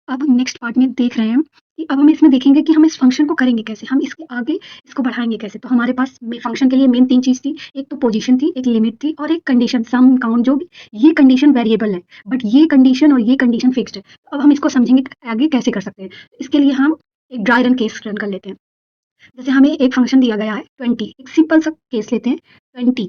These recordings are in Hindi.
अब हम नेक्स्ट पार्ट में देख रहे हैं कि अब हम इसमें देखेंगे कि हम इस फंक्शन को करेंगे कैसे, हम इसके आगे इसको बढ़ाएँगे कैसे। तो हमारे पास में फंक्शन के लिए मेन 3 चीज़ थी, एक तो पोज़ीशन थी, एक लिमिट थी और एक कंडीशन सम, काउंट जो भी ये कंडीशन वेरिएबल है, बट ये कंडीशन और ये कंडीशन फिक्स्ड है। तो अब हम इसको समझेंगे कि आगे कैसे कर सकते हैं। इसके लिए हम एक ड्राई रन केस रन कर लेते हैं। जैसे हमें एक फंक्शन दिया गया है 20, एक सिंपल सा केस लेते हैं 20।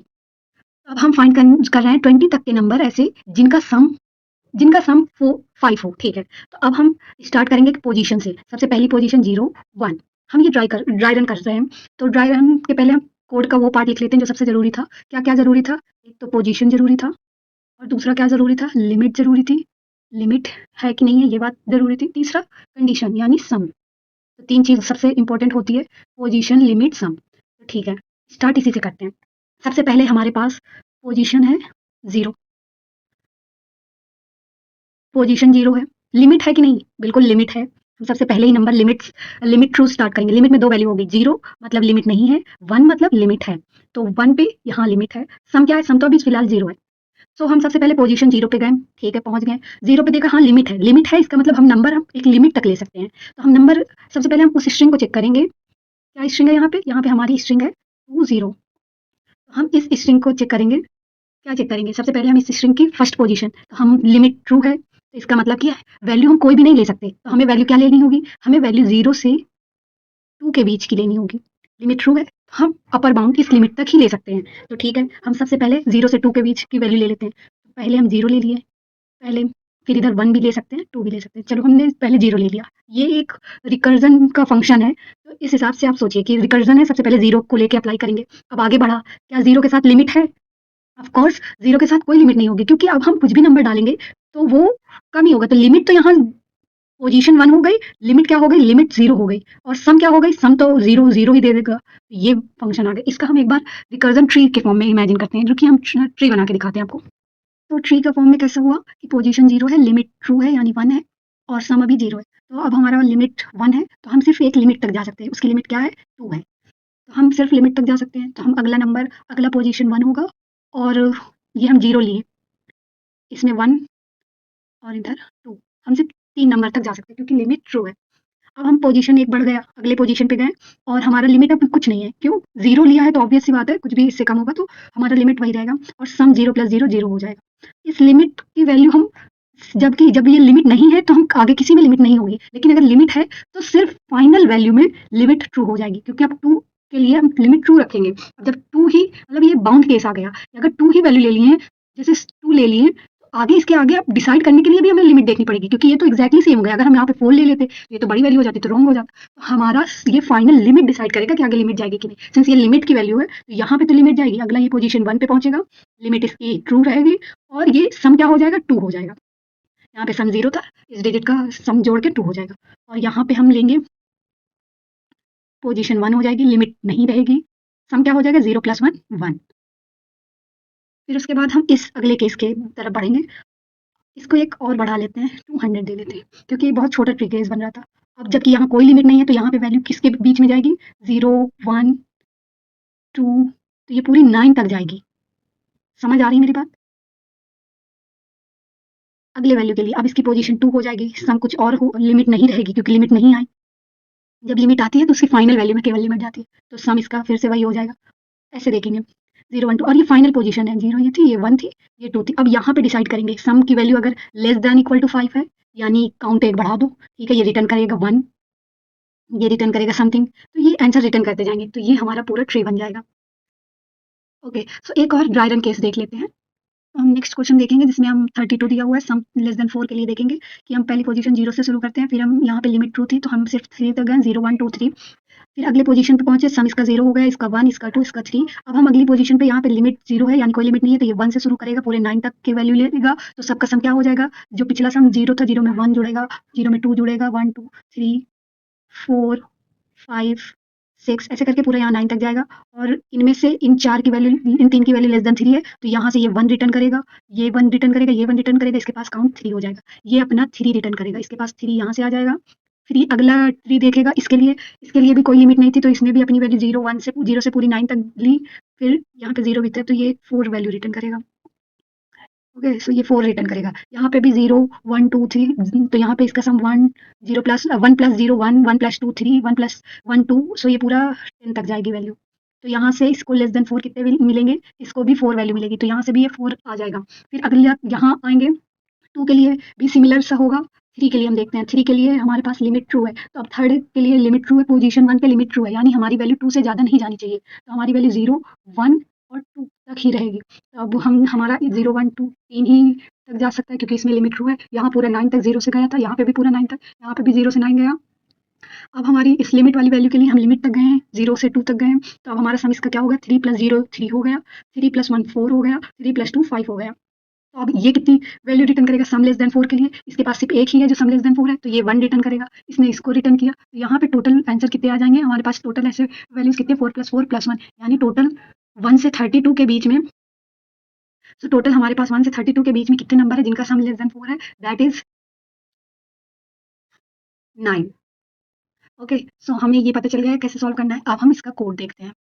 अब हम फाइंड कर रहे हैं 20 तक के नंबर ऐसे जिनका सम फो 5 हो, ठीक है। तो अब हम स्टार्ट करेंगे पोजीशन से। सबसे पहली पोजीशन 0, 1। हम ये ड्राई रन कर रहे हैं। तो ड्राई रन के पहले हम कोड का वो पार्ट लिख लेते हैं जो सबसे ज़रूरी था। क्या-क्या ज़रूरी था? एक तो पोजीशन ज़रूरी था और दूसरा क्या ज़रूरी था? लिमिट ज़रूरी थी। लिमिट है कि नहीं है ये बात ज़रूरी थी। तीसरा कंडीशन यानी सम। तो 3 चीज़ सबसे इम्पोर्टेंट होती है, पोजीशन, लिमिट, सम। तो ठीक है, स्टार्ट इसी से करते हैं। सबसे पहले हमारे पास पोजीशन है 0। पोजीशन 0 है। लिमिट है कि नहीं? बिल्कुल लिमिट है। हम सबसे पहले ही नंबर लिमिट थ्रू स्टार्ट करेंगे। लिमिट में 2 वैल्यू होगी, 0 मतलब लिमिट नहीं है, 1 मतलब लिमिट है। तो 1 पे यहाँ लिमिट है। सम क्या है? सम तो अभी फिलहाल 0 है। सो हम सबसे पहले पोजीशन 0 पे गए, ठीक है, पहुँच गए। 0 पे देखा हाँ लिमिट है। लिमिट है इसका मतलब हम एक लिमिट तक ले सकते हैं। तो हम नंबर सबसे पहले हम उस स्ट्रिंग को चेक करेंगे। क्या स्ट्रिंग है यहाँ पे? यहाँ पे हमारी स्ट्रिंग है 20। हम इस स्ट्रिंग को चेक करेंगे। क्या चेक करेंगे? सबसे पहले हम इस स्ट्रिंग की फर्स्ट पोजीशन, तो हम लिमिट ट्रू है, तो इसका मतलब क्या है? वैल्यू हम कोई भी नहीं ले सकते, तो हमें वैल्यू क्या लेनी होगी? हमें वैल्यू 0 से 2 के बीच की लेनी होगी। लिमिट ट्रू है, हम अपर बाउंड इस लिमिट तक ही ले सकते हैं। तो ठीक है, हम सबसे पहले 0 से 2 के बीच की वैल्यू ले लेते हैं। पहले हम 0 ले लिए, पहले फिर इधर 1 भी ले सकते हैं, 2 भी ले सकते हैं। चलो हमने पहले 0 ले लिया। ये एक रिकर्जन का फंक्शन है, तो इस हिसाब से आप सोचिए कि रिकर्जन है, सबसे पहले 0 को लेके अप्लाई करेंगे। अब आगे बढ़ा, क्या 0 के साथ लिमिट है? ऑफ कोर्स 0 के साथ कोई लिमिट नहीं होगी क्योंकि अब हम कुछ भी नंबर डालेंगे तो वो कम ही होगा। तो लिमिट तो यहाँ पोजीशन 1 हो गई, लिमिट क्या हो गई? लिमिट 0 हो गई और सम क्या हो गई? सम तो 0 0 ही दे देगा। ये फंक्शन आ गया। इसका हम एक बार रिकर्जन ट्री के फॉर्म में इमेजिन करते हैं, जो कि हम ट्री बना के दिखाते हैं आपको। तो ट्री का फॉर्म में कैसा हुआ कि पोजीशन 0 है, लिमिट ट्रू है यानी 1 है और सम अभी 0 है। तो अब हमारा लिमिट 1 है, तो हम सिर्फ एक लिमिट तक जा सकते हैं। उसकी लिमिट क्या है? 2 है। तो हम सिर्फ लिमिट तक जा सकते हैं। तो हम अगला पोजीशन 1 होगा और ये हम 0 लिए। इसमें 1 और इधर 2, हम सिर्फ 3 नंबर तक जा सकते हैं क्योंकि लिमिट ट्रू है। अब हम पोजीशन 1 बढ़ गया, अगले पोजीशन पे गए और हमारा लिमिट अब कुछ नहीं है। क्यों? 0 लिया है तो ऑब्वियस सी बात है, कुछ भी इससे कम होगा तो हमारा लिमिट वही रहेगा और सम 0 + 0 0 हो जाएगा। इस लिमिट की वैल्यू हम जब ये लिमिट नहीं है तो हम आगे किसी में लिमिट नहीं होगी, लेकिन अगर लिमिट है तो सिर्फ फाइनल वैल्यू में लिमिट ट्रू हो जाएगी क्योंकि अब 2 के लिए हम लिमिट ट्रू रखेंगे। जब 2 ही मतलब ये बाउंड केस आ गया, अगर 2 ही वैल्यू ले लिए हैं, जैसे 2 ले लिए तो इसके आगे अब डिसाइड करने के लिए भी हमें लिमिट देखनी पड़ेगी क्योंकि ये तो एग्जैक्टली सेम हो गया। अगर हम यहाँ पे 4 ले लेते तो ये तो बड़ी वैल्यू हो जाती, तो रॉन्ग हो जाता। तो हमारा ये फाइनल लिमिट डिसाइड करेगा कि आगे लिमिट जाएगी कि नहीं। सिंस ये लिमिट की वैल्यू है तो यहाँ पे तो लिमिट जाएगी। अगला ये पोजीशन 1 पे पहुंचेगा, लिमिट इसकी ट्रू रहेगी और ये सम क्या हो जाएगा? 2 हो जाएगा। यहाँ पे सम 0 था, इस डिजिट का सम जोड़ के 2 हो जाएगा और यहाँ पे हम लेंगे पोजीशन 1 हो जाएगी, लिमिट नहीं रहेगी, सम क्या हो जाएगा? 0 + 1 1। फिर उसके बाद हम इस अगले केस के तरफ बढ़ेंगे। इसको एक और बढ़ा लेते हैं, 200 दे देते हैं क्योंकि ये बहुत छोटा ट्री केस बन रहा था। अब जबकि यहाँ कोई लिमिट नहीं है तो यहाँ पे वैल्यू किसके बीच में जाएगी? 0 1 2, तो ये पूरी 9 तक जाएगी। समझ आ रही है मेरी बात? अगले वैल्यू के लिए अब इसकी पोजीशन 2 हो जाएगी, सम कुछ और हो, लिमिट नहीं रहेगी क्योंकि लिमिट नहीं आई। जब लिमिट आती है तो उसकी फाइनल वैल्यू में केवल लिमिट जाती है, तो सम इसका फिर से वही हो जाएगा। ऐसे देखेंगे 0 1 2 और ये फाइनल पोजीशन है। 0 ये थी, ये 1 थी, ये 2 थी। अब यहाँ पे डिसाइड करेंगे सम की वैल्यू अगर लेस दैन इक्वल टू 5 है यानी काउंट 1 बढ़ा दो, ठीक है, ये रिटर्न करेगा 1, ये रिटर्न करेगा समथिंग, तो ये आंसर रिटर्न करते जाएंगे। तो ये हमारा पूरा ट्री बन जाएगा। ओके, सो एक और ड्राई रन केस देख लेते हैं। हम नेक्स्ट क्वेश्चन देखेंगे जिसमें हम 32 दिया हुआ है, सम लेस देन 4 के लिए देखेंगे कि हम पहली पोजीशन 0 से शुरू करते हैं। फिर हम यहाँ पे लिमिट ट्रू थी तो हम सिर्फ 3 तक गए, 0 1 2 3। फिर अगले पोजीशन पे पहुंचे, सम इसका 0 हो गया, इसका 1, इसका 2, इसका 3। अब हम अगली पोजीशन पे यहाँ पे लिमिट 0 है यानी कोई लिमिट नहीं है तो ये 1 से शुरू करेगा, पूरे 9 तक की वैल्यू लेगा। तो सबका सम क्या हो जाएगा? जो पिछला सम 0 था, 0 में 1 जुड़ेगा, 0 में 2 जुड़ेगा, 1 2 3 4 5 6 ऐसे करके पूरा यहाँ 9 तक जाएगा। और इनमें से इन 4 की वैल्यू, इन 3 की वैल्यू लेस देन 3 है तो यहाँ से ये 1 रिटर्न करेगा, ये 1 रिटर्न करेगा, ये 1 रिटर्न करेगा, इसके पास काउंट 3 हो जाएगा। ये अपना 3 रिटर्न करेगा, इसके पास 3 यहाँ से आ जाएगा। फिर अगला 3 देखेगा, इसके लिए भी कोई लिमिट नहीं थी तो इसने भी अपनी वैल्यू 0 से पूरी 9 तक ली। फिर यहाँ पे 0 भी था तो ये 4 वैल्यू रिटर्न करेगा। ओके, सो ये 4 रिटर्न करेगा। यहाँ पे भी 0 1 2 3, तो यहाँ पे इसका सम 1 0 प्लस 1 प्लस 0 1 1 प्लस 2 3 1 प्लस 1 2, सो ये पूरा 10 तक जाएगी वैल्यू। तो यहाँ से इसको लेस देन 4 कितने मिलेंगे, इसको भी 4 वैल्यू मिलेगी, तो यहाँ से भी ये 4 आ जाएगा। फिर अगले यहाँ आएंगे 2 के लिए भी सिमिलर सा होगा। 3 के लिए हम देखते हैं, 3 के लिए हमारे पास लिमिट ट्रू है, तो अब थर्ड के लिए लिमिट ट्रू है, पोजीशन 1 पे लिमिट ट्रू है, यानी हमारी वैल्यू 2 से ज़्यादा नहीं जानी चाहिए, तो हमारी वैल्यू 0 1 और 2 तक ही रहेगी। तो अब हम हमारा 0 1 2 3 ही तक जा सकता है, क्योंकि इसमें लिमिट ट्रू है। यहाँ पूरा 9 तक 0 से गया था, यहाँ पे भी पूरा 9 तक, यहाँ पे भी 0 से 9 गया। अब हमारी इस लिमिट वाली वैल्यू के लिए हम लिमिट तक गए हैं, 0 से 2 तक गए हैं, तो अब हमारा सम इसका क्या होगा, 3 प्लस 0 3 हो गया, 3 प्लस 1 4 हो गया, 3 प्लस 2 5 हो गया। तो अब ये कितनी वैल्यू रिटर्न करेगा, सम लेस देन 4 के लिए। इसके पास सिर्फ एक ही है जो सम लेस देन 4 है, तो ये 1 रिटर्न करेगा। इसने इसको रिटर्न किया, तो यहाँ पे टोटल आंसर कितने आ जाएंगे हमारे पास, टोटल ऐसे वैल्यूज कितने 4 प्लस 4 प्लस 1, यानी टोटल 1 से 32 के बीच में। तो टोटल हमारे पास 1 से 32 के बीच में कितने नंबर है जिनका सम लेस देन 4 है, दैट इज 9। ओके, सो हमें ये पता चल गया है कैसे सॉल्व करना है। अब हम इसका कोड देखते हैं।